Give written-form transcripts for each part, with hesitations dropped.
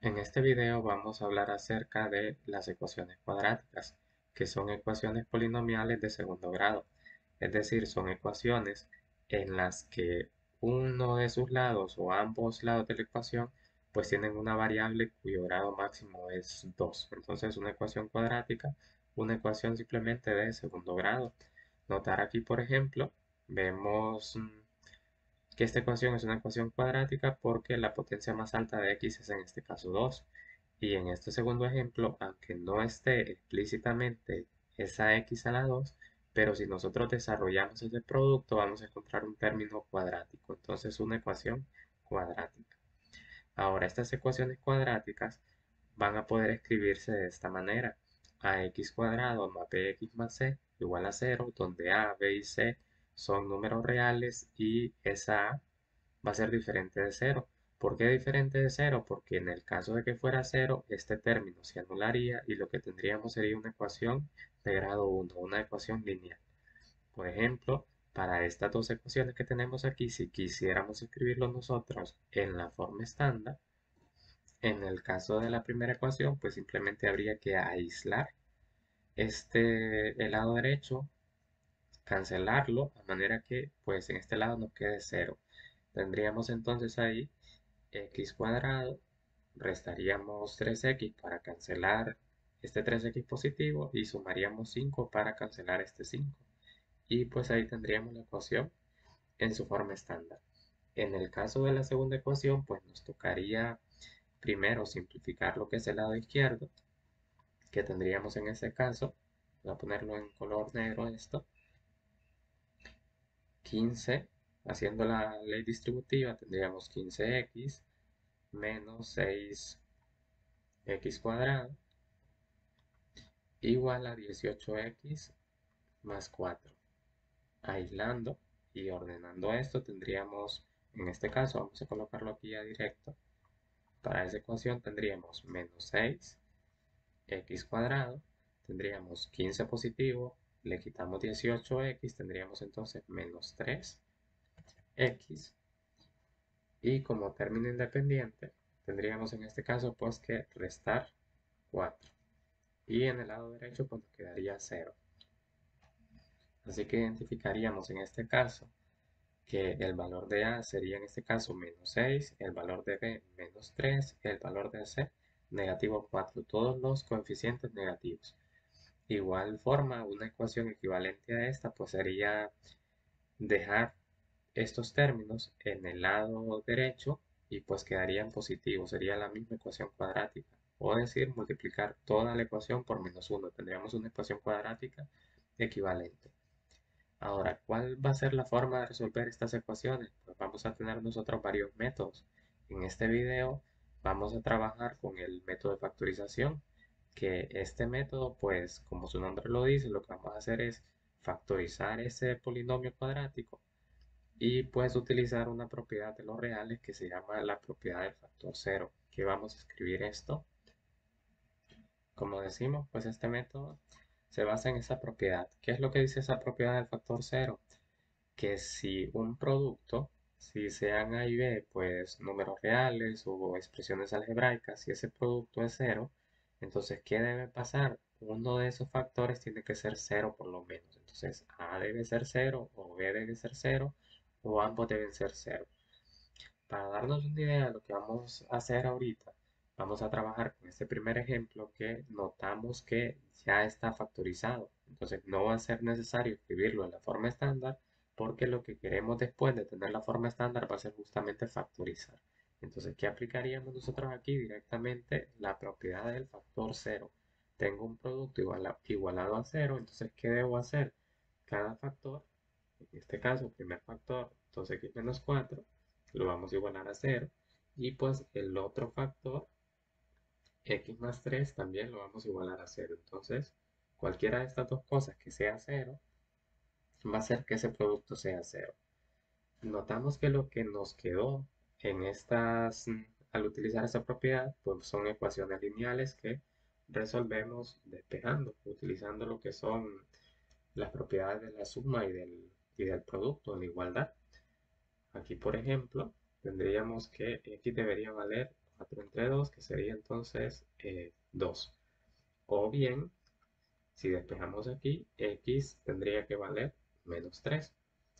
En este video vamos a hablar acerca de las ecuaciones cuadráticas, que son ecuaciones polinomiales de segundo grado. Es decir, son ecuaciones en las que uno de sus lados o ambos lados de la ecuación pues tienen una variable cuyo grado máximo es 2. Entonces una ecuación cuadrática, una ecuación simplemente de segundo grado. Notar aquí, por ejemplo, vemos que esta ecuación es una ecuación cuadrática porque la potencia más alta de x es en este caso 2. Y en este segundo ejemplo, aunque no esté explícitamente esa x a la 2, pero si nosotros desarrollamos ese producto vamos a encontrar un término cuadrático. Entonces una ecuación cuadrática. Ahora estas ecuaciones cuadráticas van a poder escribirse de esta manera. Ax cuadrado más bx más c igual a 0, donde a, b y c son números reales y esa a va a ser diferente de 0. ¿Por qué diferente de 0? Porque en el caso de que fuera 0, este término se anularía y lo que tendríamos sería una ecuación de grado 1, una ecuación lineal. Por ejemplo, para estas dos ecuaciones que tenemos aquí, si quisiéramos escribirlo nosotros en la forma estándar, en el caso de la primera ecuación, pues simplemente habría que aislar el lado derecho, cancelarlo, de manera que pues en este lado nos quede 0. Tendríamos entonces ahí x cuadrado, restaríamos 3x para cancelar este 3x positivo y sumaríamos 5 para cancelar este 5. Y pues ahí tendríamos la ecuación en su forma estándar. En el caso de la segunda ecuación, pues nos tocaría primero simplificar lo que es el lado izquierdo, que tendríamos en ese caso, voy a ponerlo en color negro esto, 15, haciendo la ley distributiva, tendríamos 15x menos 6x cuadrado igual a 18x más 4. Aislando y ordenando esto tendríamos, en este caso vamos a colocarlo aquí ya directo, para esa ecuación tendríamos menos 6x cuadrado, tendríamos 15 positivo, le quitamos 18x, tendríamos entonces menos 3x y como término independiente tendríamos en este caso pues que restar 4 y en el lado derecho pues nos quedaría 0. Así que identificaríamos en este caso que el valor de A sería en este caso menos 6, el valor de B menos 3, el valor de C negativo 4, todos los coeficientes negativos. Igual forma, una ecuación equivalente a esta pues sería dejar estos términos en el lado derecho y pues quedarían positivos, sería la misma ecuación cuadrática. O decir, multiplicar toda la ecuación por menos 1, tendríamos una ecuación cuadrática equivalente. Ahora, ¿cuál va a ser la forma de resolver estas ecuaciones? Pues vamos a tener nosotros varios métodos. En este video vamos a trabajar con el método de factorización, que este método, pues como su nombre lo dice, lo que vamos a hacer es factorizar ese polinomio cuadrático y pues utilizar una propiedad de los reales que se llama la propiedad del factor cero. ¿Qué vamos a escribir esto? Como decimos, pues este método se basa en esa propiedad. ¿Qué es lo que dice esa propiedad del factor cero? Que si un producto, si sean A y B, pues números reales o expresiones algebraicas, si ese producto es cero, entonces ¿qué debe pasar? Uno de esos factores tiene que ser cero por lo menos. Entonces A debe ser cero o B debe ser cero o ambos deben ser cero. Para darnos una idea de lo que vamos a hacer ahorita, vamos a trabajar con este primer ejemplo que notamos que ya está factorizado. Entonces no va a ser necesario escribirlo en la forma estándar porque lo que queremos después de tener la forma estándar va a ser justamente factorizar. Entonces, ¿qué aplicaríamos nosotros aquí? Directamente la propiedad del factor cero. Tengo un producto igualado a cero, entonces ¿qué debo hacer? Cada factor, en este caso, primer factor, 2x menos 4, lo vamos a igualar a cero. Y pues el otro factor, x más 3, también lo vamos a igualar a cero. Entonces, cualquiera de estas dos cosas que sea cero, va a hacer que ese producto sea cero. Notamos que lo que nos quedó en estas, al utilizar esta propiedad, pues son ecuaciones lineales que resolvemos despejando, utilizando lo que son las propiedades de la suma y del producto, la igualdad. Aquí, por ejemplo, tendríamos que x debería valer 4 entre 2, que sería entonces 2. O bien, si despejamos aquí, x tendría que valer menos 3.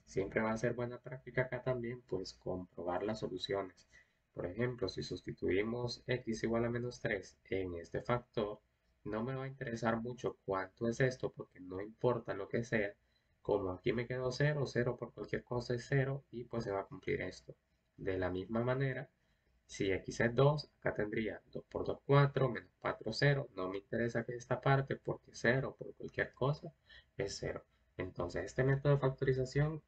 Siempre va a ser buena práctica acá también, pues comprobar las soluciones. Por ejemplo, si sustituimos x igual a menos 3 en este factor, no me va a interesar mucho cuánto es esto, porque no importa lo que sea. Como aquí me quedó 0, 0 por cualquier cosa es 0 y pues se va a cumplir esto. De la misma manera, si x es 2, acá tendría 2 por 2, 4, menos 4, 0. No me interesa que esta parte porque 0 por cualquier cosa es 0. Entonces, este método de factorización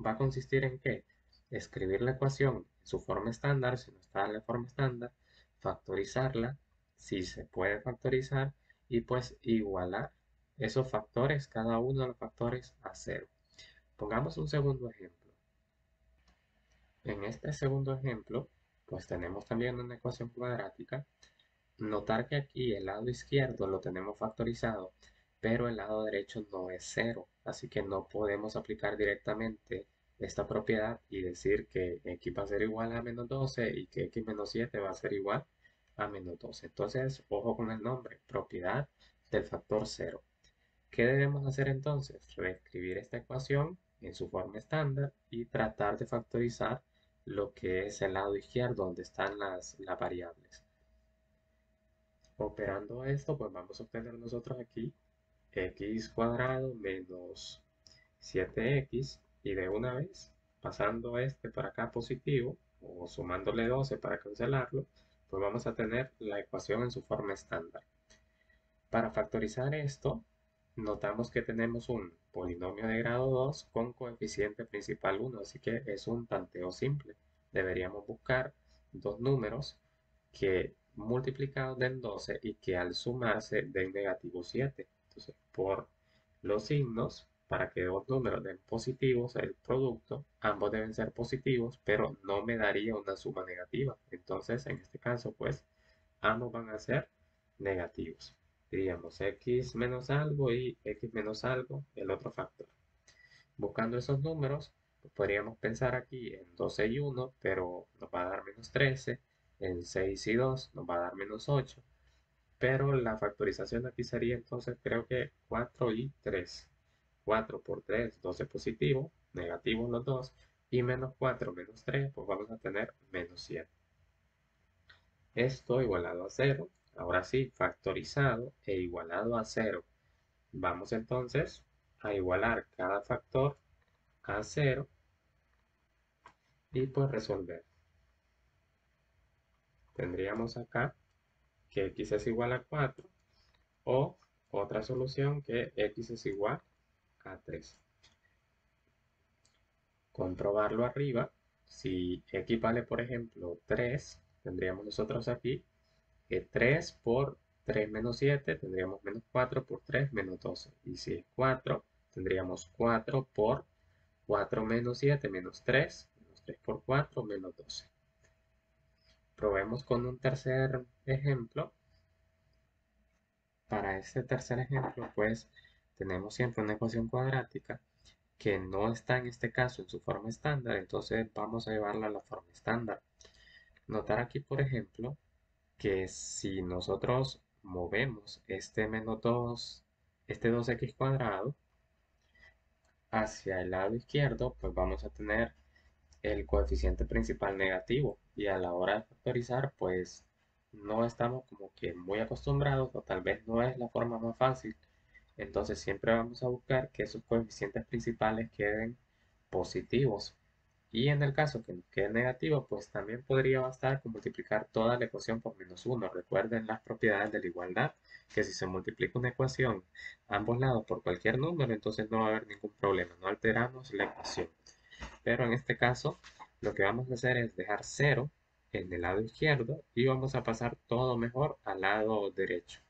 va a consistir en que escribir la ecuación en su forma estándar, si no está en la forma estándar, factorizarla, si se puede factorizar, y pues igualar esos factores, cada uno de los factores a 0. Pongamos un segundo ejemplo. En este segundo ejemplo, pues tenemos también una ecuación cuadrática. Notar que aquí el lado izquierdo lo tenemos factorizado, pero el lado derecho no es 0, así que no podemos aplicar directamente esta propiedad y decir que x va a ser igual a menos 12 y que x menos 7 va a ser igual a menos 12. Entonces, ojo con el nombre, propiedad del factor 0. ¿Qué debemos hacer entonces? Reescribir esta ecuación en su forma estándar y tratar de factorizar lo que es el lado izquierdo donde están las variables. Operando esto, pues vamos a obtener nosotros aquí x cuadrado menos 7x y de una vez, pasando este para acá positivo o sumándole 12 para cancelarlo, pues vamos a tener la ecuación en su forma estándar. Para factorizar esto, notamos que tenemos un polinomio de grado 2 con coeficiente principal 1, así que es un tanteo simple. Deberíamos buscar dos números que multiplicados den 12 y que al sumarse den negativo 7. Entonces, por los signos, para que dos números den positivos, el producto, ambos deben ser positivos, pero no me daría una suma negativa. Entonces, en este caso, pues, ambos van a ser negativos. Diríamos x menos algo y x menos algo, el otro factor. Buscando esos números, pues podríamos pensar aquí en 12 y 1, pero nos va a dar menos 13. En 6 y 2 nos va a dar menos 8. Pero la factorización aquí sería entonces creo que 4 y 3. 4 por 3, 12 positivo, negativo los dos. Y menos 4 menos 3, pues vamos a tener menos 7. Esto igualado a 0. Ahora sí, factorizado e igualado a 0. Vamos entonces a igualar cada factor a 0 y pues resolver. Tendríamos acá que x es igual a 4 o otra solución que x es igual a 3. Comprobarlo arriba, si x vale por ejemplo 3, tendríamos nosotros aquí que 3 por 3 menos 7, tendríamos menos 4 por 3 menos 12. Y si es 4, tendríamos 4 por 4 menos 7 menos 3, menos 3 por 4 menos 12. Probemos con un tercer ejemplo. Para este tercer ejemplo, pues tenemos siempre una ecuación cuadrática que no está en este caso en su forma estándar, entonces vamos a llevarla a la forma estándar. Notar aquí, por ejemplo, que si nosotros movemos este menos 2, este 2x cuadrado hacia el lado izquierdo, pues vamos a tener el coeficiente principal negativo y a la hora de factorizar pues no estamos como que muy acostumbrados o tal vez no es la forma más fácil, entonces siempre vamos a buscar que esos coeficientes principales queden positivos y en el caso que nos quede negativo pues también podría bastar con multiplicar toda la ecuación por menos 1. Recuerden las propiedades de la igualdad, que si se multiplica una ecuación a ambos lados por cualquier número entonces no va a haber ningún problema, no alteramos la ecuación. Pero en este caso, lo que vamos a hacer es dejar 0 en el lado izquierdo y vamos a pasar todo mejor al lado derecho.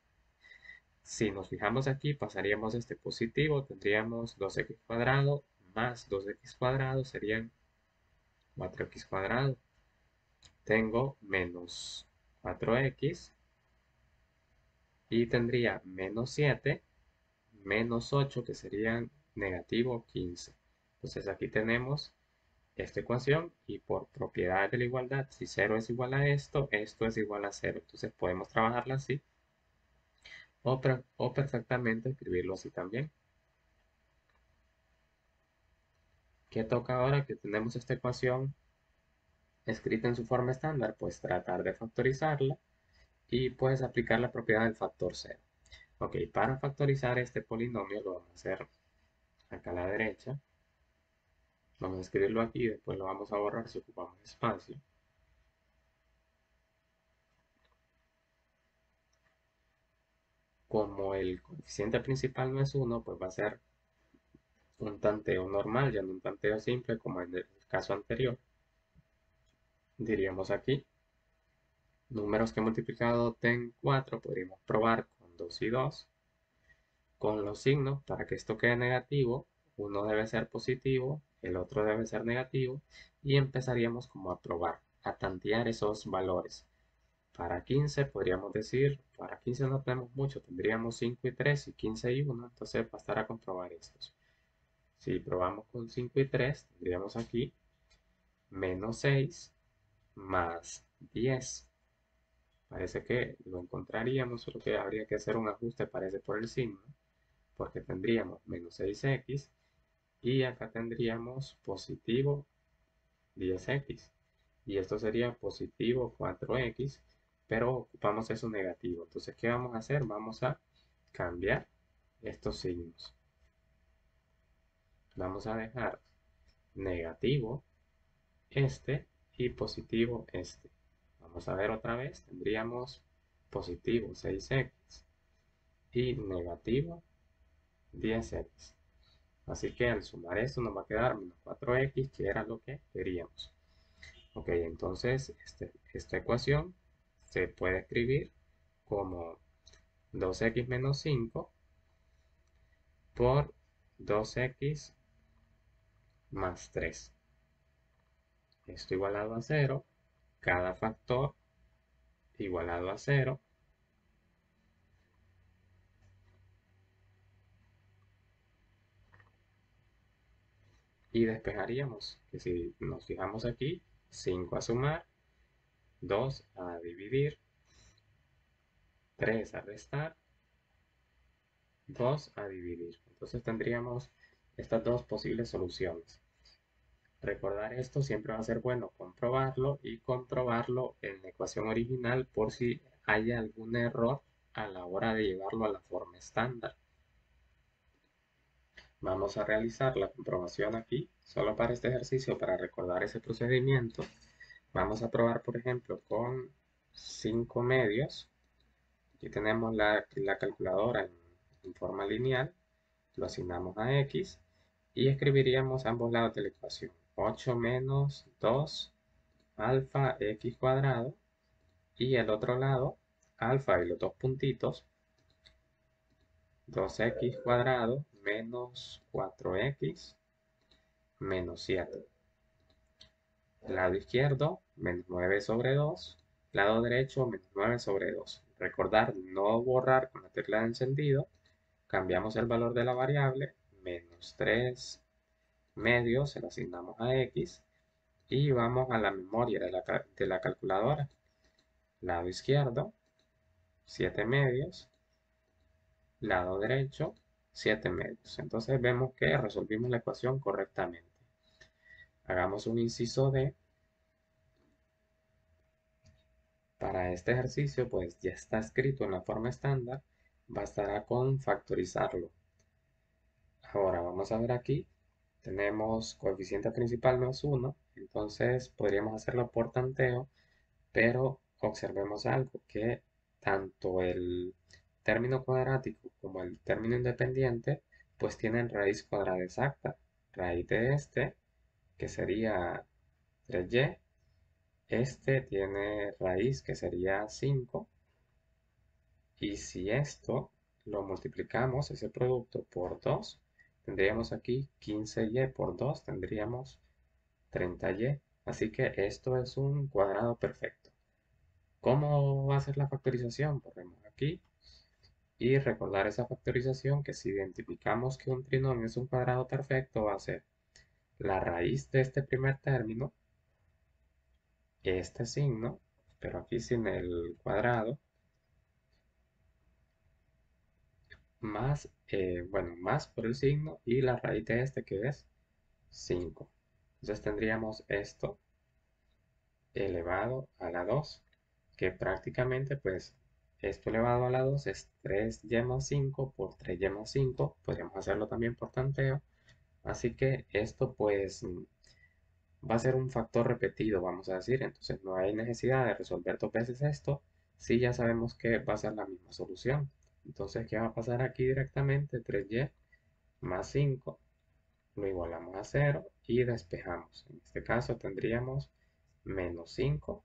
Si nos fijamos aquí, pasaríamos este positivo, tendríamos 2x cuadrado más 2x cuadrado serían 4x cuadrado. Tengo menos 4x y tendría menos 7, menos 8 que serían negativo 15. Entonces aquí tenemos esta ecuación y por propiedad de la igualdad, si 0 es igual a esto, esto es igual a 0. Entonces podemos trabajarla así o perfectamente escribirlo así también. ¿Qué toca ahora que tenemos esta ecuación escrita en su forma estándar? Pues tratar de factorizarla y puedes aplicar la propiedad del factor 0. Ok, para factorizar este polinomio lo vamos a hacer acá a la derecha. Vamos a escribirlo aquí y después lo vamos a borrar si ocupamos espacio. Como el coeficiente principal no es 1, pues va a ser un tanteo normal, ya no un tanteo simple como en el caso anterior. Diríamos aquí, números que multiplicado ten 4 podríamos probar con 2 y 2. Con los signos, para que esto quede negativo, uno debe ser positivo, el otro debe ser negativo, y empezaríamos como a probar, a tantear esos valores. Para 15 podríamos decir, para 15 no tenemos mucho, tendríamos 5 y 3 y 15 y 1, entonces bastará a comprobar estos. Si probamos con 5 y 3, tendríamos aquí menos 6 más 10. Parece que lo encontraríamos, solo que habría que hacer un ajuste, parece por el signo, porque tendríamos menos 6x y acá tendríamos positivo 10x. Y esto sería positivo 4x, pero ocupamos eso negativo. Entonces, ¿qué vamos a hacer? Vamos a cambiar estos signos. Vamos a dejar negativo este y positivo este. Vamos a ver otra vez. Tendríamos positivo 6x y negativo 10x. Así que al sumar esto nos va a quedar menos 4x, que era lo que queríamos. Ok, entonces esta ecuación se puede escribir como 2x menos 5 por 2x más 3. Esto igualado a 0, cada factor igualado a 0. Y despejaríamos que si nos fijamos aquí, 5 a sumar, 2 a dividir, 3 a restar, 2 a dividir. Entonces tendríamos estas dos posibles soluciones. Recordar esto siempre va a ser bueno comprobarlo y comprobarlo en la ecuación original por si hay algún error a la hora de llevarlo a la forma estándar. Vamos a realizar la comprobación aquí, solo para este ejercicio, para recordar ese procedimiento. Vamos a probar, por ejemplo, con 5 medios. Aquí tenemos la calculadora en forma lineal, lo asignamos a x y escribiríamos ambos lados de la ecuación. 8 menos 2 alfa x cuadrado y el otro lado alfa y los dos puntitos 2x cuadrado menos 4x menos 7. Lado izquierdo menos 9 sobre 2, lado derecho menos 9 sobre 2. Recordar no borrar con la tecla de encendido, cambiamos el valor de la variable, menos 3 medios se lo asignamos a x y vamos a la memoria de la calculadora. Lado izquierdo 7 medios, lado derecho 7 medios. Entonces vemos que resolvimos la ecuación correctamente. Hagamos un inciso D. Para este ejercicio, pues ya está escrito en la forma estándar, bastará con factorizarlo. Ahora vamos a ver aquí, tenemos coeficiente principal no es 1, entonces podríamos hacerlo por tanteo, pero observemos algo, que tanto el término cuadrático como el término independiente, pues tienen raíz cuadrada exacta. Raíz de este, que sería 3y, este tiene raíz que sería 5, y si esto lo multiplicamos, ese producto, por 2, tendríamos aquí 15y por 2, tendríamos 30y. Así que esto es un cuadrado perfecto. ¿Cómo va a ser la factorización? Ponemos aquí y recordar esa factorización, que si identificamos que un trinomio es un cuadrado perfecto, va a ser la raíz de este primer término, este signo, pero aquí sin el cuadrado, más, bueno, más por el signo y la raíz de este que es 5. Entonces tendríamos esto elevado a la 2, que prácticamente pues esto elevado a la 2 es 3y más 5 por 3y más 5. Podríamos hacerlo también por tanteo. Así que esto pues va a ser un factor repetido, vamos a decir. Entonces no hay necesidad de resolver dos veces esto si ya sabemos que va a ser la misma solución. Entonces, ¿qué va a pasar aquí directamente? 3y más 5 lo igualamos a 0 y despejamos. En este caso tendríamos menos 5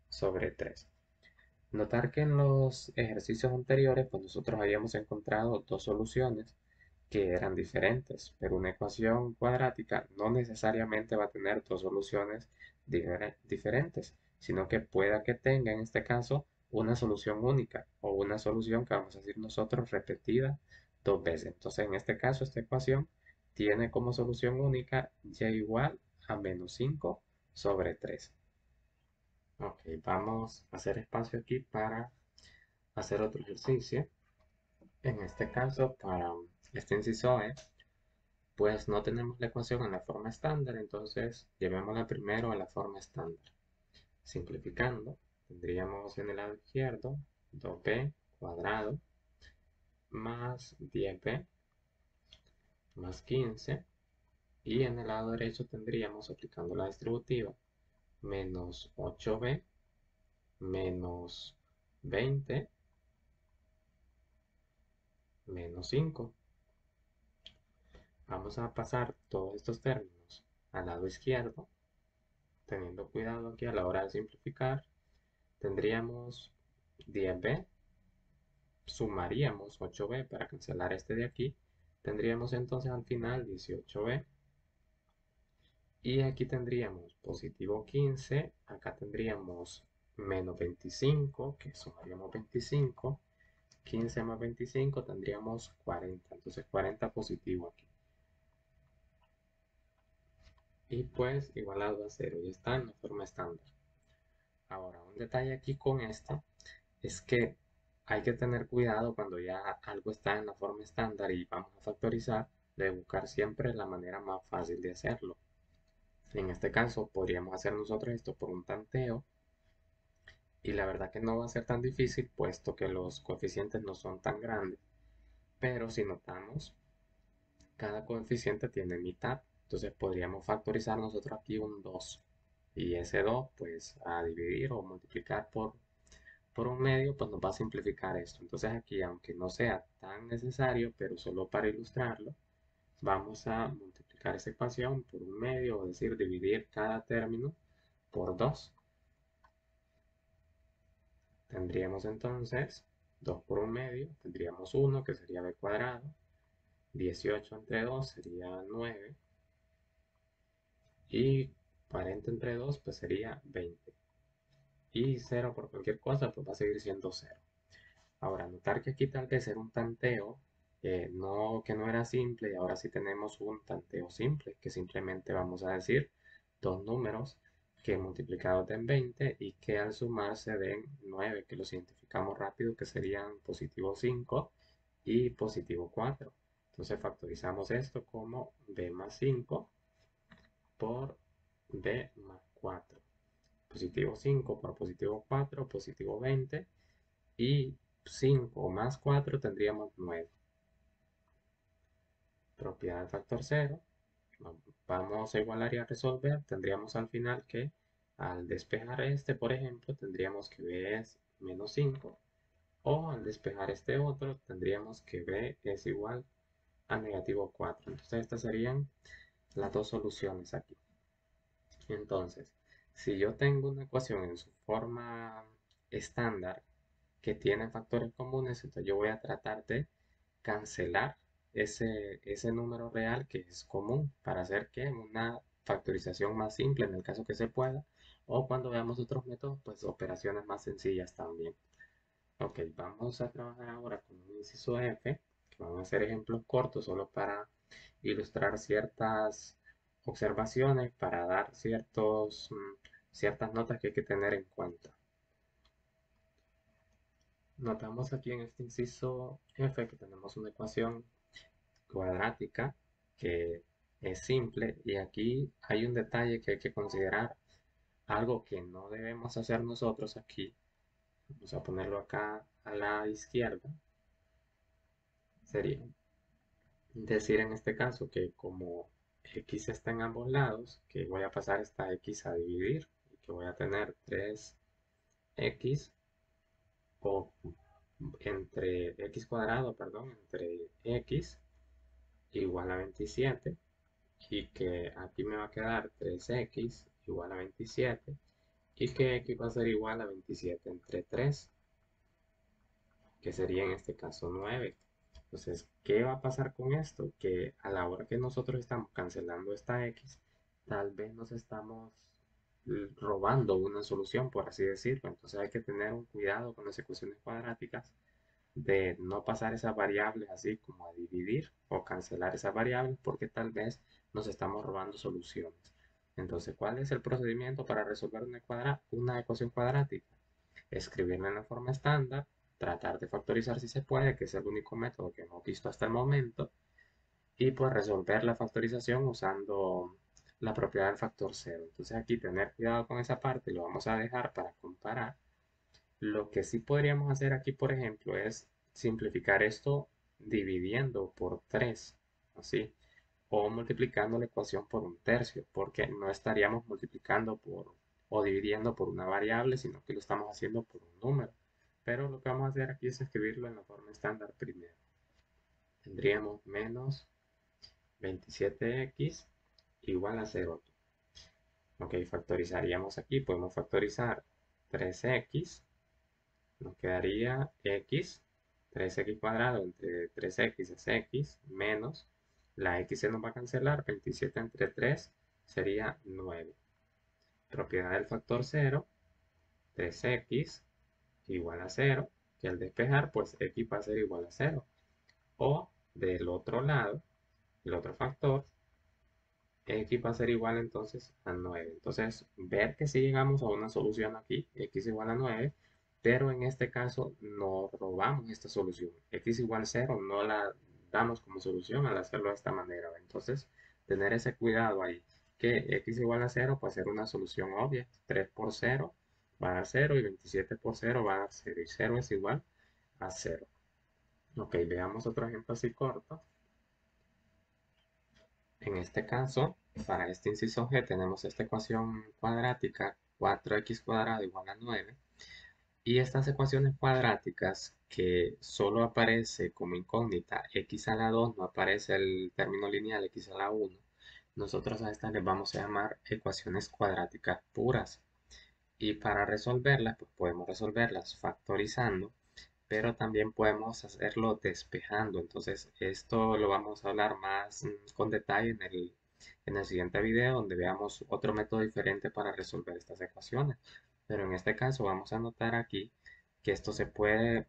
sobre 3. Notar que en los ejercicios anteriores, pues nosotros habíamos encontrado dos soluciones que eran diferentes, pero una ecuación cuadrática no necesariamente va a tener dos soluciones diferentes, sino que pueda que tenga en este caso una solución única o una solución que vamos a decir nosotros repetida dos veces. Entonces, en este caso, esta ecuación tiene como solución única y igual a menos 5 sobre 3. Ok, vamos a hacer espacio aquí para hacer otro ejercicio. En este caso, para este inciso E, pues no tenemos la ecuación en la forma estándar, entonces llevémosla primero a la forma estándar. Simplificando, tendríamos en el lado izquierdo 2b cuadrado más 10b más 15 y en el lado derecho tendríamos, aplicando la distributiva, menos 8b menos 20 menos 5. Vamos a pasar todos estos términos al lado izquierdo, teniendo cuidado aquí a la hora de simplificar. Tendríamos 10b, sumaríamos 8b para cancelar este de aquí. Tendríamos entonces al final 18b. Y aquí tendríamos positivo 15, acá tendríamos menos 25, que sumaríamos 25. 15 más 25 tendríamos 40, entonces 40 positivo aquí. Y pues igualado a 0 y está en la forma estándar. Ahora, un detalle aquí con esto es que hay que tener cuidado cuando ya algo está en la forma estándar y vamos a factorizar, de buscar siempre la manera más fácil de hacerlo. En este caso, podríamos hacer nosotros esto por un tanteo y la verdad que no va a ser tan difícil puesto que los coeficientes no son tan grandes. Pero si notamos, cada coeficiente tiene mitad, entonces podríamos factorizar nosotros aquí un 2 y ese 2 pues a dividir o multiplicar por un medio pues nos va a simplificar esto. Entonces aquí, aunque no sea tan necesario, pero solo para ilustrarlo, vamos a multiplicar esa ecuación por un medio, es decir, dividir cada término por 2. Tendríamos entonces 2 por un medio, tendríamos 1 que sería b cuadrado, 18 entre 2 sería 9 y 40 entre 2 pues sería 20. Y 0 por cualquier cosa pues va a seguir siendo 0. Ahora, notar que aquí tal vez era un tanteo, no, que no era simple y ahora sí tenemos un tanteo simple, que simplemente vamos a decir dos números que multiplicados den 20 y que al sumarse den 9, que los identificamos rápido, que serían positivo 5 y positivo 4. Entonces factorizamos esto como b más 5 por b más 4. Positivo 5 por positivo 4, positivo 20 y 5 más 4 tendríamos 9. Propiedad del factor 0. Vamos a igualar y a resolver. Tendríamos al final que al despejar este, por ejemplo, tendríamos que b es menos 5. O al despejar este otro, tendríamos que b es igual a negativo 4. Entonces estas serían las dos soluciones aquí. Entonces, si yo tengo una ecuación en su forma estándar que tiene factores comunes, entonces yo voy a tratar de cancelar ese número real que es común para hacer que una factorización más simple en el caso que se pueda, o cuando veamos otros métodos, pues operaciones más sencillas también. Ok, vamos a trabajar ahora con un inciso F, que van a ser ejemplos cortos solo para ilustrar ciertas observaciones para dar ciertas notas que hay que tener en cuenta. Notamos aquí en este inciso F que tenemos una ecuación cuadrática que es simple, y aquí hay un detalle que hay que considerar, algo que no debemos hacer nosotros aquí. Vamos a ponerlo acá a la izquierda. Sería decir en este caso que como x está en ambos lados, que voy a pasar esta x a dividir y que voy a tener 3x o entre x cuadrado, perdón, entre x igual a 27, y que aquí me va a quedar 3x igual a 27, y que x va a ser igual a 27 entre 3, que sería en este caso 9. Entonces, ¿qué va a pasar con esto? Que a la hora que nosotros estamos cancelando esta x, tal vez nos estamos robando una solución, por así decirlo. Entonces hay que tener un cuidado con las ecuaciones cuadráticas de no pasar esas variables así como a dividir o cancelar esas variables, porque tal vez nos estamos robando soluciones. Entonces, ¿cuál es el procedimiento para resolver una ecuación cuadrática? Escribirla en la forma estándar, tratar de factorizar si se puede, que es el único método que hemos visto hasta el momento, y pues resolver la factorización usando la propiedad del factor cero. Entonces aquí tener cuidado con esa parte, lo vamos a dejar para comparar. Lo que sí podríamos hacer aquí, por ejemplo, es simplificar esto dividiendo por 3, así, o multiplicando la ecuación por un tercio, porque no estaríamos multiplicando por o dividiendo por una variable, sino que lo estamos haciendo por un número. Pero lo que vamos a hacer aquí es escribirlo en la forma estándar primero. Tendríamos menos 27x igual a 0. Ok, factorizaríamos aquí, podemos factorizar 3x, nos quedaría x, 3x cuadrado entre 3x es x, menos, la x se nos va a cancelar, 27 entre 3 sería 9. Propiedad del factor 0, 3x igual a 0, que al despejar, pues x va a ser igual a 0. O del otro lado, el otro factor, x va a ser igual entonces a 9. Entonces, ver que si llegamos a una solución aquí, x igual a 9, pero en este caso no robamos esta solución. X igual a 0 no la damos como solución al hacerlo de esta manera. Entonces, tener ese cuidado ahí, que x igual a 0 puede ser una solución obvia. 3 por 0 va a dar 0 y 27 por 0 va a dar 0, y 0 es igual a 0. Ok, veamos otro ejemplo así corto. En este caso, para este inciso G tenemos esta ecuación cuadrática 4x cuadrado igual a 9, y estas ecuaciones cuadráticas que solo aparece como incógnita x a la 2, no aparece el término lineal x a la 1, nosotros a estas les vamos a llamar ecuaciones cuadráticas puras. Y para resolverlas, pues podemos resolverlas factorizando, pero también podemos hacerlo despejando. Entonces, esto lo vamos a hablar más con detalle en el siguiente video, donde veamos otro método diferente para resolver estas ecuaciones. Pero en este caso vamos a notar aquí que esto se puede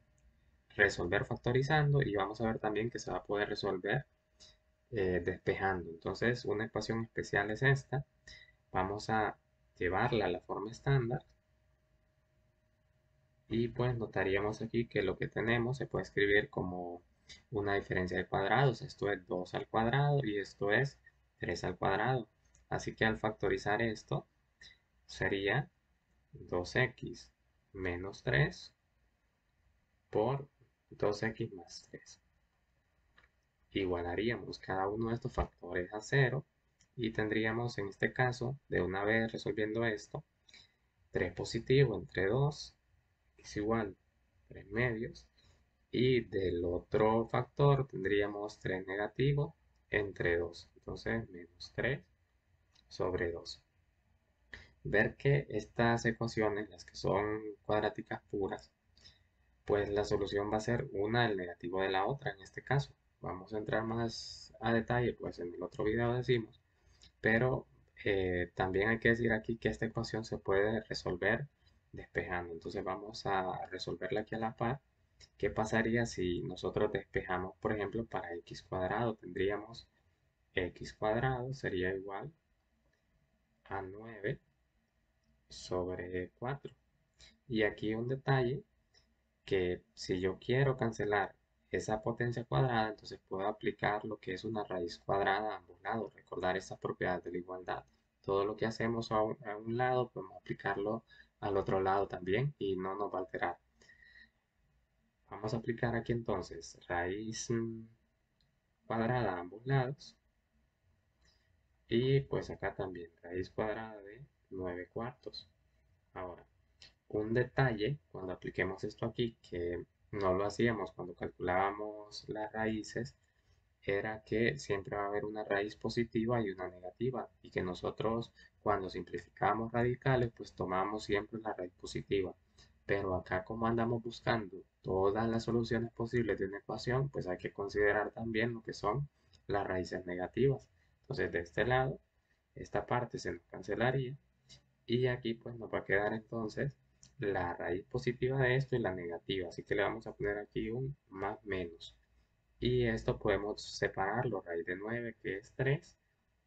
resolver factorizando, y vamos a ver también que se va a poder resolver despejando. Entonces, una ecuación especial es esta. Vamos a llevarla a la forma estándar. Y pues notaríamos aquí que lo que tenemos se puede escribir como una diferencia de cuadrados. Esto es 2 al cuadrado y esto es 3 al cuadrado. Así que al factorizar esto sería 2x menos 3 por 2x más 3. Igualaríamos cada uno de estos factores a 0 y tendríamos en este caso, de una vez resolviendo esto, 3 positivo entre 2 es igual a 3 medios. Y del otro factor tendríamos 3 negativo entre 2. Entonces, menos 3 sobre 2. Ver que estas ecuaciones, las que son cuadráticas puras, pues la solución va a ser una del negativo de la otra en este caso. Vamos a entrar más a detalle, pues en el otro video decimos, pero también hay que decir aquí que esta ecuación se puede resolver despejando. Entonces vamos a resolverla aquí a la par. ¿Qué pasaría si nosotros despejamos, por ejemplo, para x cuadrado? Tendríamos x cuadrado sería igual a 9 sobre 4. Y aquí un detalle que si yo quiero cancelar esa potencia cuadrada, entonces puedo aplicar lo que es una raíz cuadrada a ambos lados. Recordar esta propiedad de la igualdad. Todo lo que hacemos a un lado, podemos aplicarlo al otro lado también y no nos va a alterar. Vamos a aplicar aquí entonces raíz cuadrada a ambos lados. Y pues acá también raíz cuadrada de 9 cuartos. Ahora, un detalle cuando apliquemos esto aquí, que no lo hacíamos cuando calculábamos las raíces, era que siempre va a haber una raíz positiva y una negativa, y que nosotros cuando simplificamos radicales, pues tomamos siempre la raíz positiva. Pero acá como andamos buscando todas las soluciones posibles de una ecuación, pues hay que considerar también lo que son las raíces negativas. Entonces de este lado, esta parte se nos cancelaría y aquí pues nos va a quedar entonces la raíz positiva de esto y la negativa. Así que le vamos a poner aquí un más menos. Y esto podemos separarlo, raíz de 9 que es 3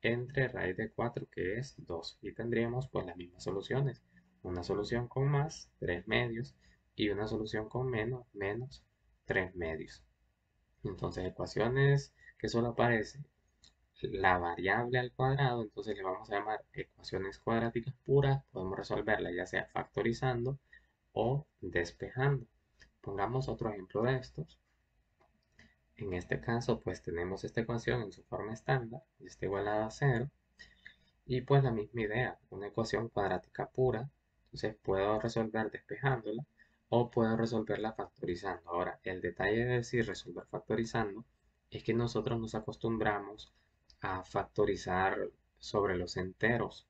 entre raíz de 4 que es 2. Y tendríamos pues las mismas soluciones. Una solución con más, 3 medios, y una solución con menos, menos 3 medios. Entonces ecuaciones que solo aparece la variable al cuadrado, entonces le vamos a llamar ecuaciones cuadráticas puras. Podemos resolverla ya sea factorizando o despejando. Pongamos otro ejemplo de estos. En este caso, pues tenemos esta ecuación en su forma estándar, y está igualada a 0. Y pues la misma idea, una ecuación cuadrática pura. Entonces puedo resolver despejándola o puedo resolverla factorizando. Ahora, el detalle de decir resolver factorizando es que nosotros nos acostumbramos a factorizar sobre los enteros,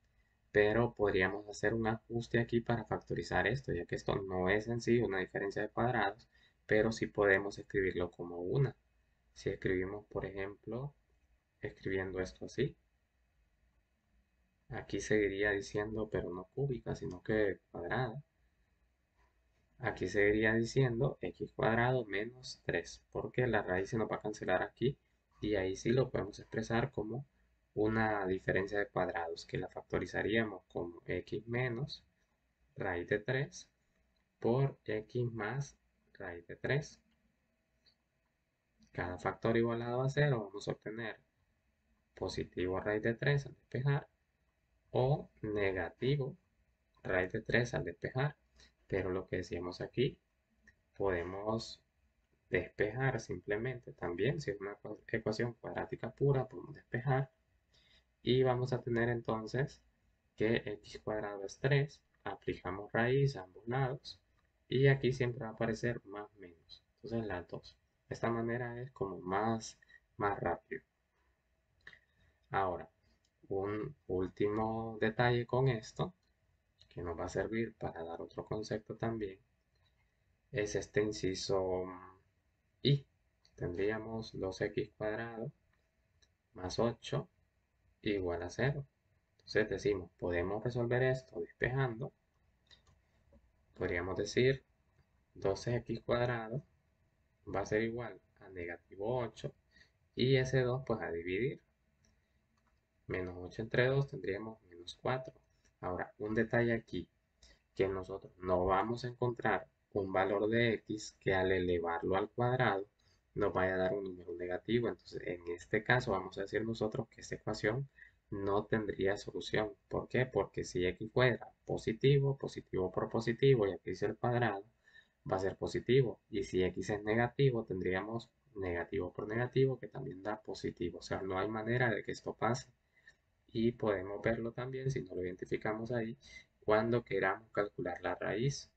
pero podríamos hacer un ajuste aquí para factorizar esto, ya que esto no es en sí una diferencia de cuadrados, pero sí podemos escribirlo como una. Si escribimos, por ejemplo, escribiendo esto así, aquí seguiría diciendo, pero no cúbica, sino que cuadrada. Aquí seguiría diciendo x cuadrado menos 3, porque la raíz se nos va a cancelar aquí y ahí sí lo podemos expresar como una diferencia de cuadrados, que la factorizaríamos como x menos raíz de 3 por x más raíz de 3. Cada factor igualado a 0 vamos a obtener positivo raíz de 3 al despejar o negativo raíz de 3 al despejar. Pero lo que decíamos aquí, podemos despejar simplemente también. Si es una ecuación cuadrática pura, podemos despejar. Y vamos a tener entonces que x cuadrado es 3. Aplicamos raíz a ambos lados. Y aquí siempre va a aparecer más menos. Entonces las dos. De esta manera es como más rápido. Ahora, un último detalle con esto, que nos va a servir para dar otro concepto también, es este inciso y. Tendríamos 2x cuadrado más 8 igual a 0. Entonces decimos, podemos resolver esto despejando. Podríamos decir 12x cuadrado va a ser igual a negativo 8 y ese 2 pues a dividir. Menos 8 entre 2 tendríamos menos 4. Ahora, un detalle aquí, que nosotros no vamos a encontrar un valor de x que al elevarlo al cuadrado nos vaya a dar un número negativo. Entonces, en este caso vamos a decir nosotros que esta ecuación no tendría solución. ¿Por qué? Porque si x fuera positivo, positivo por positivo, y aquí dice el cuadrado, va a ser positivo. Y si x es negativo, tendríamos negativo por negativo, que también da positivo. O sea, no hay manera de que esto pase. Y podemos verlo también, si no lo identificamos ahí, cuando queramos calcular la raíz,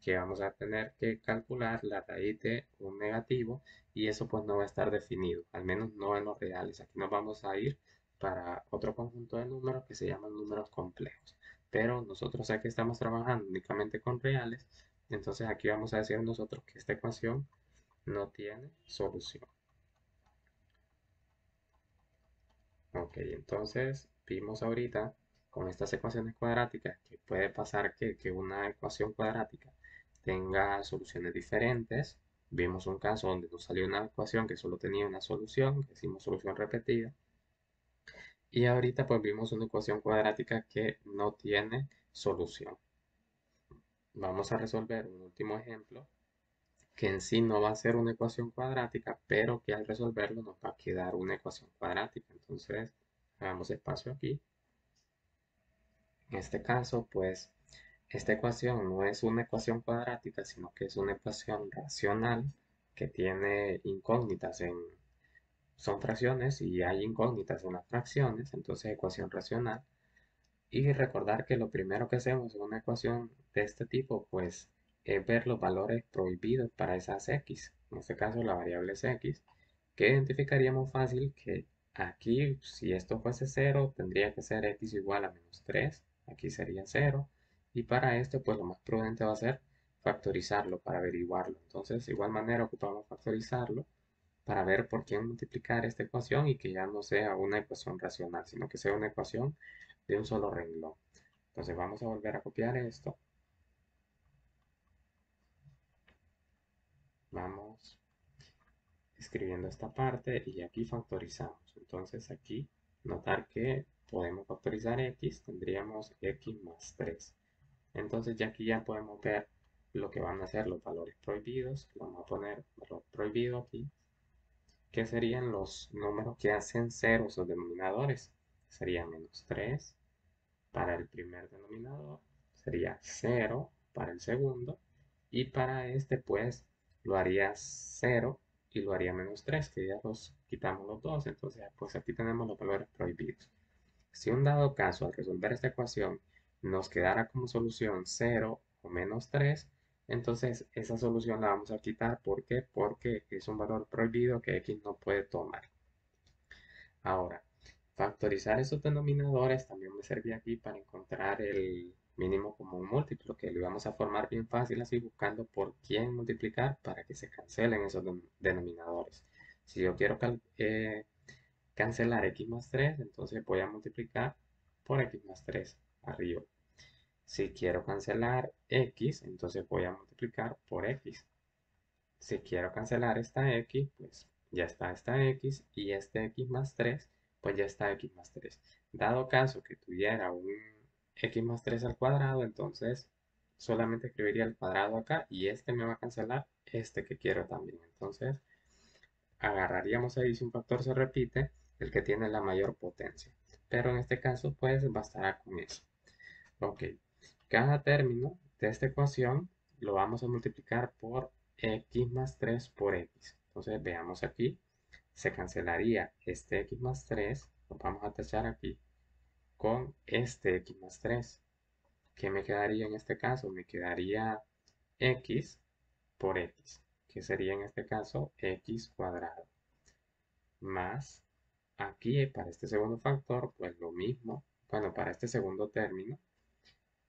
que vamos a tener que calcular la raíz de un negativo y eso pues no va a estar definido, al menos no en los reales. Aquí nos vamos a ir para otro conjunto de números que se llaman números complejos. Pero nosotros aquí estamos trabajando únicamente con reales, entonces aquí vamos a decir nosotros que esta ecuación no tiene solución. Ok, entonces vimos ahorita con estas ecuaciones cuadráticas que puede pasar que una ecuación cuadrática tenga soluciones diferentes. Vimos un caso donde nos salió una ecuación que solo tenía una solución, que hicimos solución repetida. Y ahorita pues vimos una ecuación cuadrática que no tiene solución. Vamos a resolver un último ejemplo que en sí no va a ser una ecuación cuadrática, pero que al resolverlo nos va a quedar una ecuación cuadrática. Entonces, hagamos espacio aquí. En este caso, pues, esta ecuación no es una ecuación cuadrática, sino que es una ecuación racional que tiene incógnitas son fracciones y hay incógnitas en las fracciones, entonces ecuación racional. Y recordar que lo primero que hacemos en una ecuación de este tipo, pues, es ver los valores prohibidos para esas x. En este caso, la variable es x, que identificaríamos fácil que aquí, si esto fuese 0, tendría que ser x igual a menos 3. Aquí sería 0. Y para esto, pues, lo más prudente va a ser factorizarlo para averiguarlo. Entonces, de igual manera, ocupamos factorizarlo para ver por qué multiplicar esta ecuación y que ya no sea una ecuación racional, sino que sea una ecuación de un solo renglón. Entonces vamos a volver a copiar esto. Vamos escribiendo esta parte y aquí factorizamos. Entonces aquí notar que podemos factorizar x, tendríamos x más 3. Entonces ya aquí ya podemos ver lo que van a ser los valores prohibidos. Vamos a poner valor prohibido aquí, que serían los números que hacen ceros o denominadores. Sería menos 3 para el primer denominador, sería 0 para el segundo, y para este pues lo haría 0 y lo haría menos 3, que ya los quitamos los dos, entonces pues aquí tenemos los valores prohibidos. Si un dado caso al resolver esta ecuación nos quedara como solución 0 o menos 3, entonces esa solución la vamos a quitar. ¿Por qué? Porque es un valor prohibido que x no puede tomar. Ahora, factorizar esos denominadores también me servía aquí para encontrar el mínimo común múltiplo, que lo íbamos a formar bien fácil así buscando por quién multiplicar para que se cancelen esos denominadores. Si yo quiero cancelar x más 3, entonces voy a multiplicar por x más 3 arriba. Si quiero cancelar x, entonces voy a multiplicar por x. Si quiero cancelar esta x, pues ya está esta x y este x más 3, pues ya está x más 3. Dado caso que tuviera un x más 3 al cuadrado, entonces solamente escribiría el cuadrado acá y este me va a cancelar este que quiero también. Entonces agarraríamos ahí, si un factor se repite, el que tiene la mayor potencia. Pero en este caso, pues bastará con eso. Ok, cada término de esta ecuación lo vamos a multiplicar por x más 3 por x. Entonces veamos aquí, se cancelaría este x más 3, lo vamos a tachar aquí, con este x más 3. ¿Qué me quedaría en este caso? Me quedaría x por x, que sería en este caso x cuadrado, más aquí para este segundo factor, pues lo mismo, bueno, para este segundo término,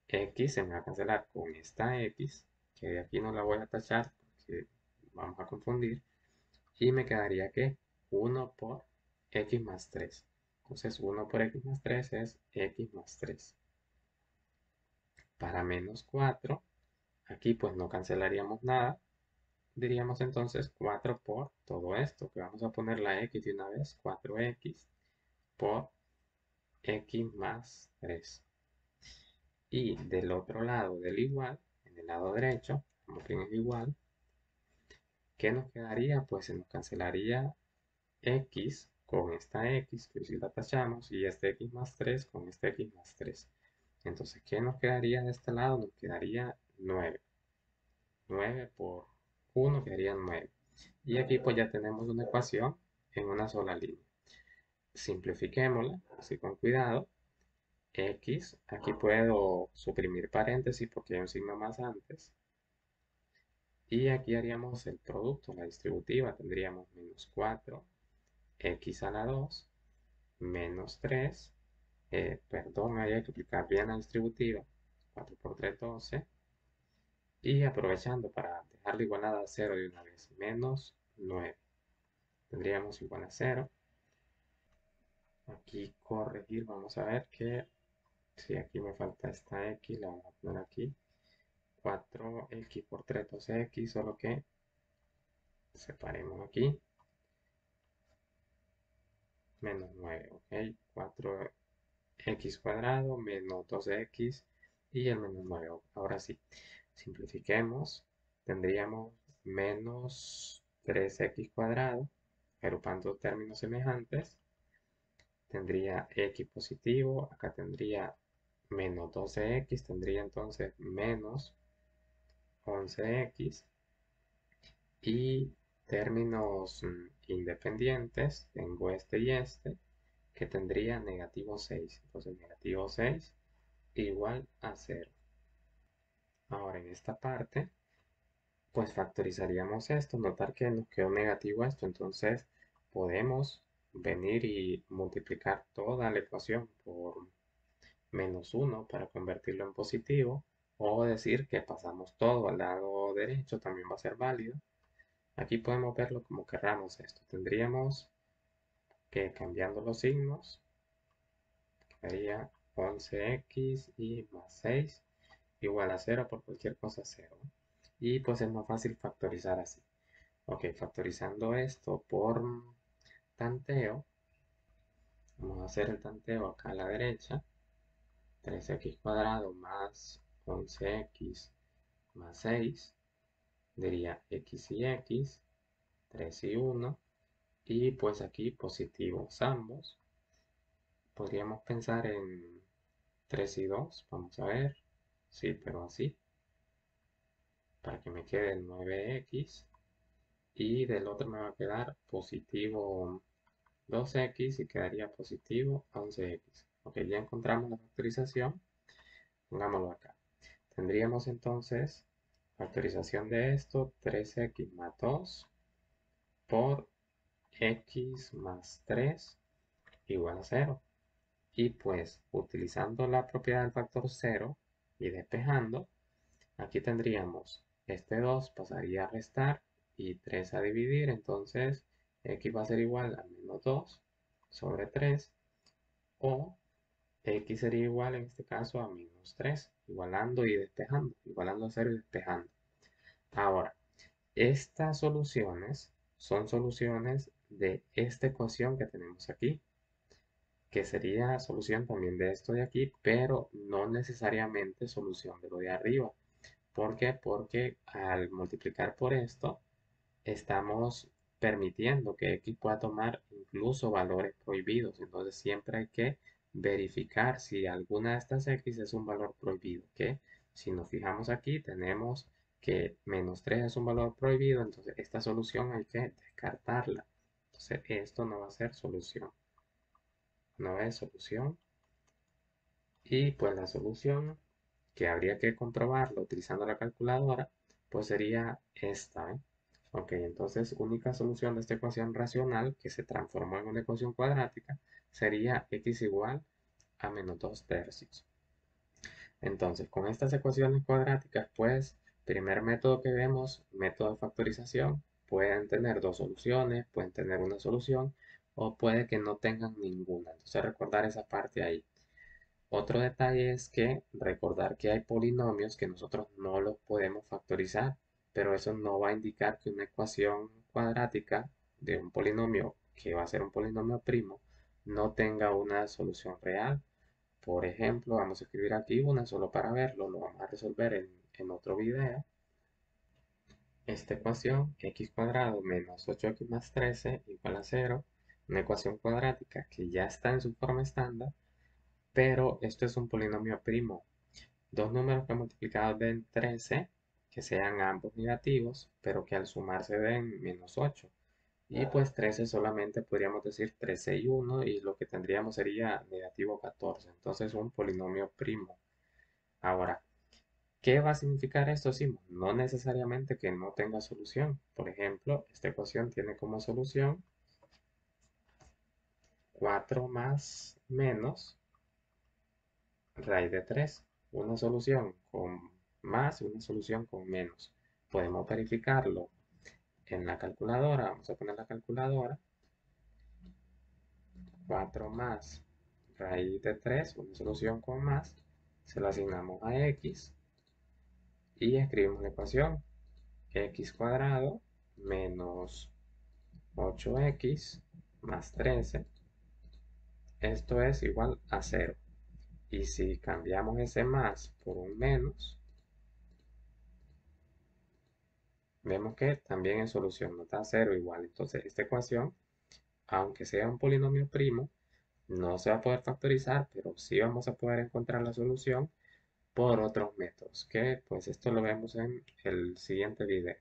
x se me va a cancelar con esta x, que de aquí no la voy a tachar porque vamos a confundir, y me quedaría que 1 por x más 3. Entonces 1 por x más 3 es x más 3. Para menos 4, aquí pues no cancelaríamos nada, diríamos entonces 4 por todo esto, que vamos a poner la x de una vez, 4x por x más 3. Y del otro lado del igual, en el lado derecho, como que es igual, ¿qué nos quedaría? Pues se nos cancelaría x con esta x, que si la tachamos, y este x más 3 con este x más 3. Entonces, ¿qué nos quedaría de este lado? Nos quedaría 9. 9 por 1 quedaría 9. Y aquí pues ya tenemos una ecuación en una sola línea. Simplifiquémosla, así con cuidado. X, aquí puedo suprimir paréntesis porque hay un signo más antes. Y aquí haríamos el producto, la distributiva, tendríamos menos 4, x a la 2, menos 3, perdón, ahí hay que aplicar bien la distributiva, 4 por 3, 12, y aprovechando para dejarla igualada a 0 de una vez, menos 9, tendríamos igual a 0, aquí corregir, vamos a ver que si aquí me falta esta x, la vamos a poner aquí, 4x por 3, 12x, solo que separemos aquí. menos 9, ¿ok? 4x cuadrado menos 12x y el menos 9. Ahora sí, simplifiquemos. Tendríamos menos 3x cuadrado, agrupando términos semejantes. Tendría x positivo, acá tendría menos 12x, tendría entonces menos 11x. Y términos independientes, tengo este y este, que tendría negativo 6. Entonces negativo 6 igual a 0. Ahora en esta parte, pues factorizaríamos esto, notar que nos quedó negativo esto, entonces podemos venir y multiplicar toda la ecuación por menos 1 para convertirlo en positivo, o decir que pasamos todo al lado derecho, también va a ser válido. Aquí podemos verlo como querramos esto. Tendríamos que cambiando los signos, quedaría 11x y más 6 igual a 0 por cualquier cosa 0. Y pues es más fácil factorizar así. Ok, factorizando esto por tanteo, vamos a hacer el tanteo acá a la derecha. 3x cuadrado más 11x más 6, diría x y x, 3 y 1, y pues aquí positivos ambos. Podríamos pensar en 3 y 2, vamos a ver, sí, pero así, para que me quede el 9x, y del otro me va a quedar positivo 2x y quedaría positivo 11x. Ok, ya encontramos la factorización, pongámoslo acá. Tendríamos entonces factorización de esto, 3x más 2 por x más 3 igual a 0. Y pues utilizando la propiedad del factor 0 y despejando, aquí tendríamos este 2 pasaría a restar y 3 a dividir, entonces x va a ser igual a menos 2 sobre 3, o x sería igual en este caso a menos 3, igualando y despejando, igualando a 0 y despejando. Ahora, estas soluciones son soluciones de esta ecuación que tenemos aquí, que sería solución también de esto de aquí, pero no necesariamente solución de lo de arriba. ¿Por qué? Porque al multiplicar por esto, estamos permitiendo que x pueda tomar incluso valores prohibidos. Entonces siempre hay que verificar si alguna de estas x es un valor prohibido. Que si nos fijamos aquí, tenemos que menos 3 es un valor prohibido, entonces esta solución hay que descartarla. Entonces esto no va a ser solución. No es solución. Y pues la solución que habría que comprobarlo utilizando la calculadora, pues sería esta, ¿eh? Ok, entonces única solución de esta ecuación racional que se transformó en una ecuación cuadrática sería x igual a menos 2 tercios. Entonces, con estas ecuaciones cuadráticas, pues, primer método que vemos, método de factorización, pueden tener dos soluciones, pueden tener una solución, o puede que no tengan ninguna. Entonces, recordar esa parte ahí. Otro detalle es que recordar que hay polinomios que nosotros no los podemos factorizar, pero eso no va a indicar que una ecuación cuadrática de un polinomio que va a ser un polinomio primo no tenga una solución real. Por ejemplo, vamos a escribir aquí una solo para verlo, lo vamos a resolver en otro video. Esta ecuación, x cuadrado menos 8x más 13 igual a 0, una ecuación cuadrática que ya está en su forma estándar, pero esto es un polinomio primo. Dos números que multiplicados den 13, que sean ambos negativos, pero que al sumarse den menos 8. Y pues 13 solamente podríamos decir 13 y 1, y lo que tendríamos sería negativo 14. Entonces un polinomio primo. Ahora, ¿qué va a significar esto, Simón? No necesariamente que no tenga solución. Por ejemplo, esta ecuación tiene como solución 4 más menos raíz de 3. Una solución con más y una solución con menos. Podemos verificarlo en la calculadora. Vamos a poner la calculadora. 4 más raíz de 3, una solución con más. Se lo asignamos a x y escribimos la ecuación. X cuadrado menos 8x más 13 esto es igual a 0. Y si cambiamos ese más por un menos, vemos que también en solución nos da 0 igual. Entonces esta ecuación, aunque sea un polinomio primo, no se va a poder factorizar, pero sí vamos a poder encontrar la solución por otros métodos, que pues esto lo vemos en el siguiente video.